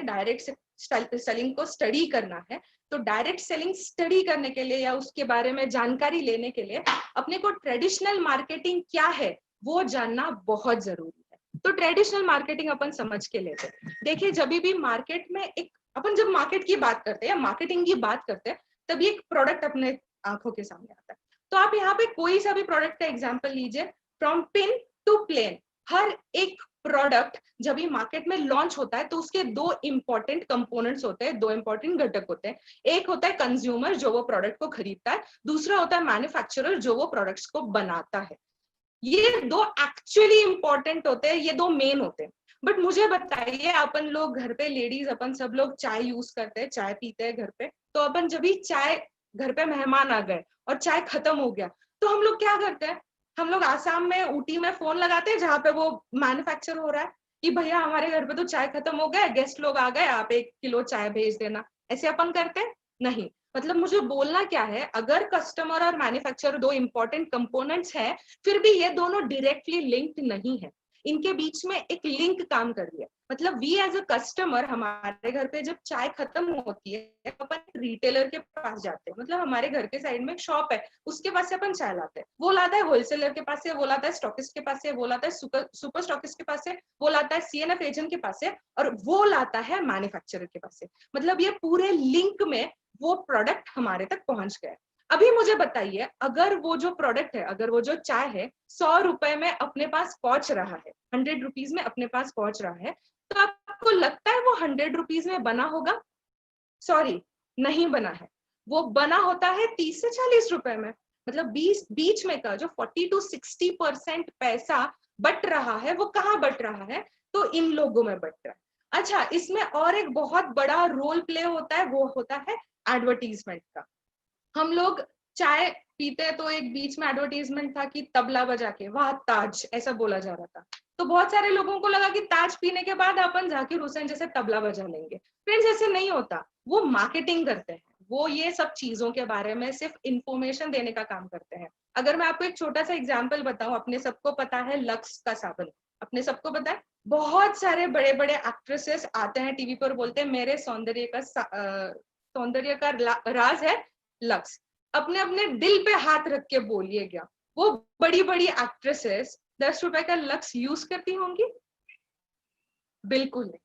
Direct selling को study करना है, तो डायरेक्ट सेलिंग स्टडी करने के लिए या उसके बारे में जानकारी लेने के लिए अपने को ट्रेडिशनल मार्केटिंग क्या है वो जानना बहुत जरूरी है। तो ट्रेडिशनल मार्केटिंग अपन समझ के लेते हैं। देखिए, जब भी मार्केट में अपन जब मार्केट की बात करते हैं या मार्केटिंग की बात करते हैं, तभी एक प्रोडक्ट अपने आंखों के सामने आता है। तो आप यहाँ पे कोई सा भी प्रोडक्ट का एग्जाम्पल लीजिए, फ्रॉम पिन टू प्लेन, हर एक प्रोडक्ट जब भी मार्केट में लॉन्च होता है तो उसके दो इंपॉर्टेंट कंपोनेंट्स होते हैं, दो इंपॉर्टेंट घटक होते हैं। एक होता है कंज्यूमर जो वो प्रोडक्ट को खरीदता है, दूसरा होता है मैन्युफैक्चरर जो वो प्रोडक्ट्स को बनाता है। ये दो एक्चुअली इंपॉर्टेंट होते हैं, ये दो मेन होते हैं। बट मुझे बताइए, अपन लोग घर पे लेडीज अपन सब लोग चाय यूज करते हैं, चाय पीते हैं घर पे, तो अपन जब भी चाय घर पे मेहमान आ गए और चाय खत्म हो गया तो हम लोग क्या करते हैं, हम लोग आसाम में ऊटी में फोन लगाते हैं जहाँ पे वो मैन्युफैक्चर हो रहा है कि भैया हमारे घर पे तो चाय खत्म हो गया, गेस्ट लोग आ गए, आप 1 किलो चाय भेज देना। ऐसे अपन करते हैं? नहीं। मतलब मुझे बोलना क्या है, अगर कस्टमर और मैन्युफैक्चरर दो इंपॉर्टेंट कंपोनेंट्स हैं, फिर भी ये दोनों डायरेक्टली लिंक्ड नहीं है, इनके बीच में एक लिंक काम कर रही है। मतलब वी एज अ कस्टमर, हमारे घर पे जब चाय खत्म होती है अपन रिटेलर के पास जाते हैं, मतलब हमारे घर के साइड में एक शॉप है, उसके पास से अपन चाय लाते हैं। वो लाता है होलसेलर के पास से, वो लाता है स्टॉकिस्ट के पास से, वो लाता है सुपर स्टॉकिस्ट के पास से, वो लाता है सीएनएफ एजेंट के पास से, और वो लाता है मैन्युफैक्चरर के पास से। मतलब ये पूरे लिंक में वो प्रोडक्ट हमारे तक पहुंच गया। अभी मुझे बताइए, अगर वो जो प्रोडक्ट है, अगर वो जो चाय है 100 रुपए में अपने पास पहुंच रहा है, 100 रुपीज में अपने पास पहुंच रहा है, तो आपको लगता है वो 100 रुपीज में बना होगा? सॉरी, नहीं बना है। वो बना होता है 30 से 40 रुपए में। मतलब बीच में का जो 40 to 60% पैसा बट रहा है, वो कहाँ बट रहा है? तो इन लोगों में बट रहा है। अच्छा, इसमें और एक बहुत बड़ा रोल प्ले होता है, वो होता है एडवर्टीजमेंट का। हम लोग चाय पीते हैं तो एक बीच में एडवर्टीजमेंट था कि तबला बजा के वाह ताज, ऐसा बोला जा रहा था। तो बहुत सारे लोगों को लगा कि ताज पीने के बाद अपन जाकिर हुसैन जैसे तबला बजा लेंगे। फ्रेंड्स, ऐसे नहीं होता। वो मार्केटिंग करते हैं, वो ये सब चीजों के बारे में सिर्फ इंफॉर्मेशन देने का काम करते हैं। अगर मैं आपको एक छोटा सा एग्जाम्पल बताऊं, अपने सबको पता है लक्स का साबुन, अपने सबको पता है। बहुत सारे बड़े बड़े एक्ट्रेसेस आते हैं टीवी पर, बोलते हैं मेरे सौंदर्य का राज है लक्स। अपने अपने दिल पे हाथ रख के बोलिए, क्या वो बड़ी बड़ी एक्ट्रेसेस 10 रुपए का लक्स यूज करती होंगी? बिल्कुल नहीं।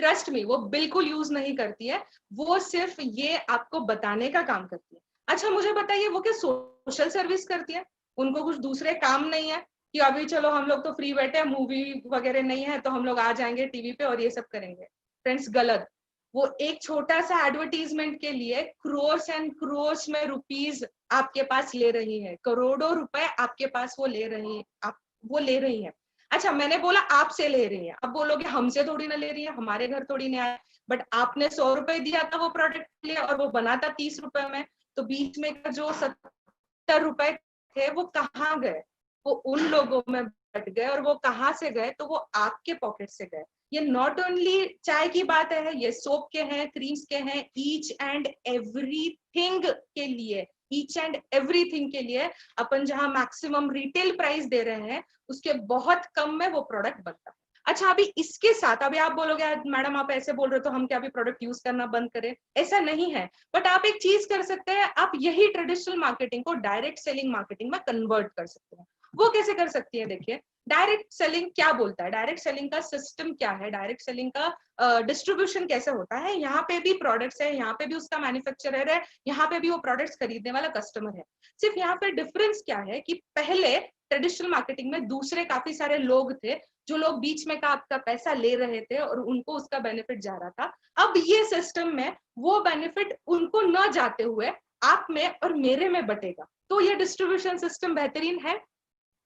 ट्रस्ट मी, वो बिल्कुल यूज नहीं करती है। वो सिर्फ ये आपको बताने का काम करती है। अच्छा मुझे बताइए, वो क्या सोशल सर्विस करती है? उनको कुछ दूसरे काम नहीं है कि अभी चलो हम लोग तो फ्री बैठे हैं, मूवी वगैरह नहीं है तो हम लोग आ जाएंगे टीवी पे और ये सब करेंगे? फ्रेंड्स, गलत। वो एक छोटा सा एडवर्टीजमेंट के लिए क्रोर्स एंड क्रोर्स में रुपीज आपके पास ले रही है, करोड़ों रुपए आपके पास वो ले रही है, आप वो ले रही है। अच्छा, मैंने बोला आपसे ले रही है, अब बोलोगे हमसे थोड़ी ना ले रही है, हमारे घर थोड़ी ना आया। बट आपने 100 रुपए दिया था वो प्रोडक्ट के लिए और वो बना था 30 रुपए में, तो बीच में का जो 70 रुपए थे वो कहाँ गए? वो उन लोगों में बट गए, और वो कहाँ से गए? तो वो आपके पॉकेट से गए। ये नॉट ओनली चाय की बात है, ये सोप के हैं, क्रीम्स के हैं, ईच एंड एवरीथिंग के लिए, ईच एंड एवरीथिंग के लिए अपन जहां मैक्सिमम रिटेल प्राइस दे रहे हैं उसके बहुत कम में वो प्रोडक्ट बनता है। अच्छा, अभी इसके साथ अभी आप बोलोगे मैडम आप ऐसे बोल रहे हो तो हम क्या अभी प्रोडक्ट यूज करना बंद करें? ऐसा नहीं है। बट आप एक चीज कर सकते हैं, आप यही ट्रेडिशनल मार्केटिंग को डायरेक्ट सेलिंग मार्केटिंग में कन्वर्ट कर सकते हैं। वो कैसे कर सकती है? देखिए, डायरेक्ट सेलिंग क्या बोलता है, डायरेक्ट सेलिंग का सिस्टम क्या है, डायरेक्ट सेलिंग का डिस्ट्रीब्यूशन कैसे होता है। यहाँ पे भी प्रोडक्ट्स है, यहाँ पे भी उसका मैन्युफैक्चरर है, यहाँ पे भी वो प्रोडक्ट्स खरीदने वाला कस्टमर है। सिर्फ यहाँ पे डिफरेंस क्या है कि पहले ट्रेडिशनल मार्केटिंग में दूसरे काफी सारे लोग थे जो लोग बीच में का आपका पैसा ले रहे थे और उनको उसका बेनिफिट जा रहा था। अब ये सिस्टम में वो बेनिफिट उनको न जाते हुए आप में और मेरे में बटेगा। तो ये डिस्ट्रीब्यूशन सिस्टम बेहतरीन है,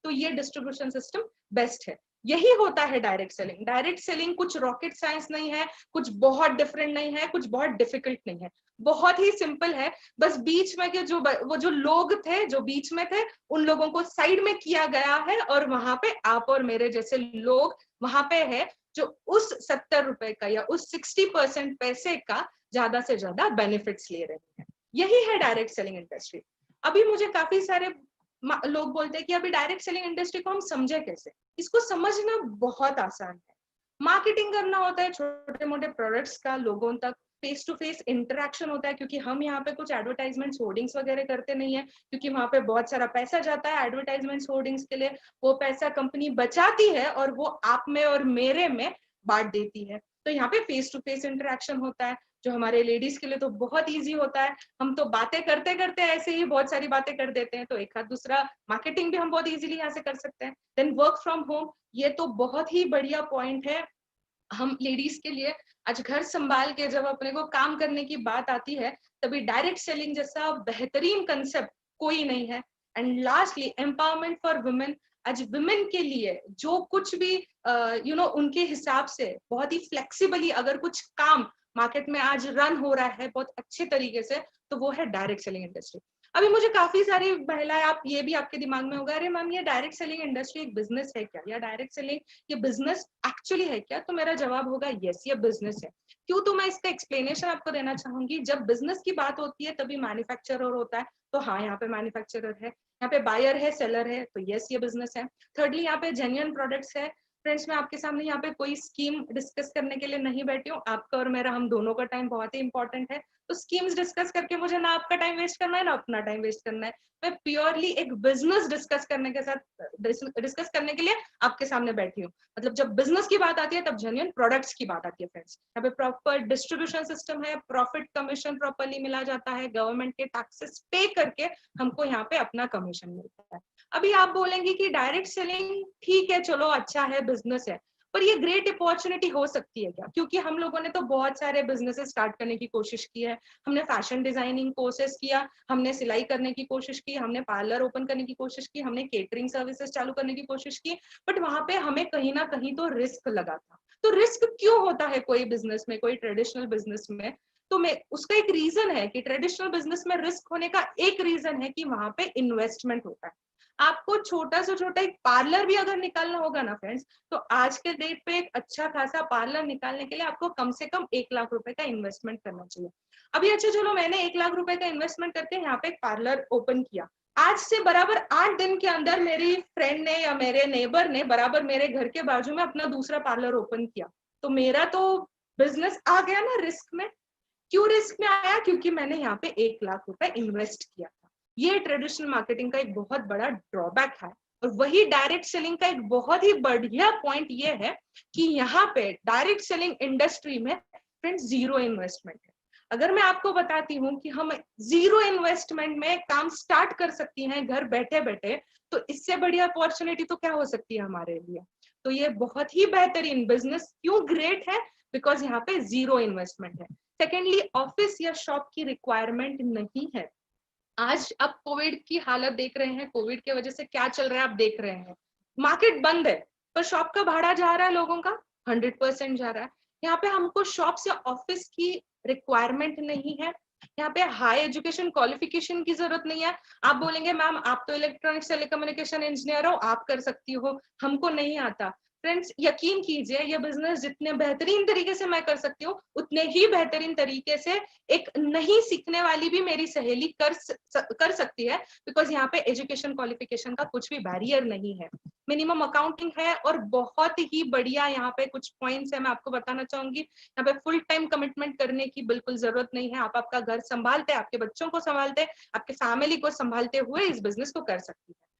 तो ये डिस्ट्रीब्यूशन सिस्टम बेस्ट है। यही होता है डायरेक्ट सेलिंग। डायरेक्ट सेलिंग कुछ रॉकेट साइंस नहीं है, कुछ बहुत डिफरेंट नहीं है, कुछ बहुत डिफिकल्ट नहीं है, बहुत ही सिंपल है। बस बीच में के जो वो जो लोग थे जो बीच में थे उन लोगों को साइड में किया गया है, और वहां पे आप और मेरे जैसे लोग वहां पे है जो उस 70 रुपए का या उस 60% पैसे का ज्यादा से ज्यादा बेनिफिट्स ले रहे हैं। यही है डायरेक्ट सेलिंग इंडस्ट्री। अभी मुझे काफी सारे लोग बोलते हैं कि अभी डायरेक्ट सेलिंग इंडस्ट्री को हम समझे कैसे। इसको समझना बहुत आसान है। मार्केटिंग करना होता है छोटे मोटे प्रोडक्ट्स का लोगों तक, फेस टू फेस इंटरेक्शन होता है, क्योंकि हम यहाँ पे कुछ एडवर्टाइजमेंट होर्डिंग्स वगैरह करते नहीं है, क्योंकि वहां पे बहुत सारा पैसा जाता है एडवर्टाइजमेंट होर्डिंग्स के लिए, वो पैसा कंपनी बचाती है और वो आप में और मेरे में बांट देती है। तो यहाँ पे फेस टू फेस इंटरेक्शन होता है, जो हमारे लेडीज के लिए तो बहुत ईजी होता है। हम तो बातें करते करते ऐसे ही बहुत सारी बातें कर देते हैं, तो एक हाथ दूसरा मार्केटिंग भी हम बहुत इजीली यहाँ से कर सकते हैं। देन वर्क फ्रॉम होम, ये तो बहुत ही बढ़िया पॉइंट है हम लेडीज के लिए। आज घर संभाल के जब अपने को काम करने की बात आती है, तभी डायरेक्ट सेलिंग जैसा बेहतरीन कंसेप्ट कोई नहीं है। And lastly empowerment for women, आज वुमेन के लिए जो कुछ भी उनके हिसाब से बहुत ही फ्लेक्सिबली अगर कुछ काम मार्केट में आज रन हो रहा है बहुत अच्छे तरीके से, तो वो है डायरेक्ट सेलिंग इंडस्ट्री। अभी मुझे काफी सारी महिलाएं, आप ये भी आपके दिमाग में होगा, अरे मैम ये डायरेक्ट सेलिंग इंडस्ट्री एक बिजनेस है क्या, या डायरेक्ट सेलिंग ये बिजनेस एक्चुअली है क्या? तो मेरा जवाब होगा यस, ये बिजनेस है। क्यों? तो मैं इसका एक्सप्लेनेशन आपको देना चाहूंगी। जब बिजनेस की बात होती है तभी मैन्युफैक्चरर होता है, तो हाँ यहाँ पे मैन्युफैक्चरर है, यहाँ पे बायर है, सेलर है, तो यस ये बिजनेस है। थर्डली यहाँ पे जेन्युइन प्रोडक्ट्स है। फ्रेंड्स, मैं आपके सामने यहाँ पे कोई स्कीम डिस्कस करने के लिए नहीं बैठी हूँ, आपका और मेरा, हम दोनों का टाइम बहुत ही इंपॉर्टेंट है। तो स्कीम्स डिस्कस करके मुझे ना आपका टाइम वेस्ट करना है ना अपना टाइम वेस्ट करना है। मैं प्योरली एक बिजनेस डिस्कस करने के साथ डिस्कस करने के लिए आपके सामने बैठी हूँ। मतलब जब बिजनेस की बात आती है तब जेन्युइन प्रोडक्ट्स की बात आती है फ्रेंड्स। यहाँ पे प्रॉपर डिस्ट्रीब्यूशन सिस्टम है, प्रॉफिट कमीशन प्रॉपरली मिला जाता है, गवर्नमेंट के टैक्सेस पे करके हमको यहाँ पे अपना कमीशन मिलता है। अभी आप बोलेंगे कि डायरेक्ट सेलिंग ठीक है, चलो अच्छा है, बिजनेस है, पर ये ग्रेट अपॉर्चुनिटी हो सकती है क्या? क्योंकि हम लोगों ने तो बहुत सारे बिजनेसेस स्टार्ट करने की कोशिश की है। हमने फैशन डिजाइनिंग कोर्सेस किया, हमने सिलाई करने की कोशिश की, हमने पार्लर ओपन करने की कोशिश की, हमने केटरिंग सर्विसेज चालू करने की कोशिश की, बट वहां पे हमें कहीं ना कहीं तो रिस्क लगा था। तो रिस्क क्यों होता है कोई बिजनेस में, कोई ट्रेडिशनल बिजनेस में? तो मैं उसका एक रीजन है कि ट्रेडिशनल बिजनेस में रिस्क होने का एक रीजन है कि वहां पे इन्वेस्टमेंट होता है। आपको छोटा से छोटा एक पार्लर भी अगर निकालना होगा ना फ्रेंड्स, तो आज के डेट पे एक अच्छा खासा पार्लर निकालने के लिए आपको कम से कम 1 लाख रुपए का इन्वेस्टमेंट करना चाहिए। अभी अच्छा चलो, मैंने 1 लाख रुपए का इन्वेस्टमेंट करके यहाँ पे एक पार्लर ओपन किया। आज से बराबर 8 दिन के अंदर मेरी फ्रेंड ने या मेरे नेबर ने बराबर मेरे घर के बाजू में अपना दूसरा पार्लर ओपन किया। तो मेरा तो बिजनेस आ गया ना रिस्क में। क्यों रिस्क में आया? क्योंकि मैंने यहाँ पे 1 लाख रुपए इन्वेस्ट किया था। ये ट्रेडिशनल मार्केटिंग का एक बहुत बड़ा ड्रॉबैक है। और वही डायरेक्ट सेलिंग का एक बहुत ही बढ़िया पॉइंट ये है कि यहाँ पे डायरेक्ट सेलिंग इंडस्ट्री में फ्रेंड्स जीरो इन्वेस्टमेंट है। अगर मैं आपको बताती हूँ कि हम जीरो इन्वेस्टमेंट में काम स्टार्ट कर सकती हैं घर बैठे बैठे, तो इससे बढ़िया अपॉर्चुनिटी तो क्या हो सकती है हमारे लिए? तो ये बहुत ही बेहतरीन बिजनेस क्यों ग्रेट है? बिकॉज यहाँ पे जीरो इन्वेस्टमेंट है। सेकेंडली, ऑफिस या शॉप की रिक्वायरमेंट नहीं है। आज आप कोविड की हालत देख रहे हैं, कोविड की वजह से क्या चल रहा है आप देख रहे हैं। मार्केट बंद है, पर शॉप का भाड़ा जा रहा है लोगों का, 100% जा रहा है। यहाँ पे हमको शॉप से ऑफिस की रिक्वायरमेंट नहीं है। यहाँ पे हाई एजुकेशन क्वालिफिकेशन की जरूरत नहीं है। आप बोलेंगे मैम आप तो इलेक्ट्रॉनिक्स टेलीकम्युनिकेशन इंजीनियर हो, आप कर सकती हो, हमको नहीं आता। फ्रेंड्स यकीन कीजिए, ये बिजनेस जितने बेहतरीन तरीके से मैं कर सकती हूँ, उतने ही बेहतरीन तरीके से एक नहीं सीखने वाली भी मेरी सहेली कर सकती है। बिकॉज यहाँ पे एजुकेशन क्वालिफिकेशन का कुछ भी बैरियर नहीं है, मिनिमम अकाउंटिंग है। और बहुत ही बढ़िया यहाँ पे कुछ पॉइंट्स है, मैं आपको बताना चाहूंगी। यहाँ पे फुल टाइम कमिटमेंट करने की बिल्कुल जरूरत नहीं है। आप आपका घर संभालते, आपके बच्चों को संभालते, आपके फैमिली को संभालते हुए इस बिजनेस को कर सकती है।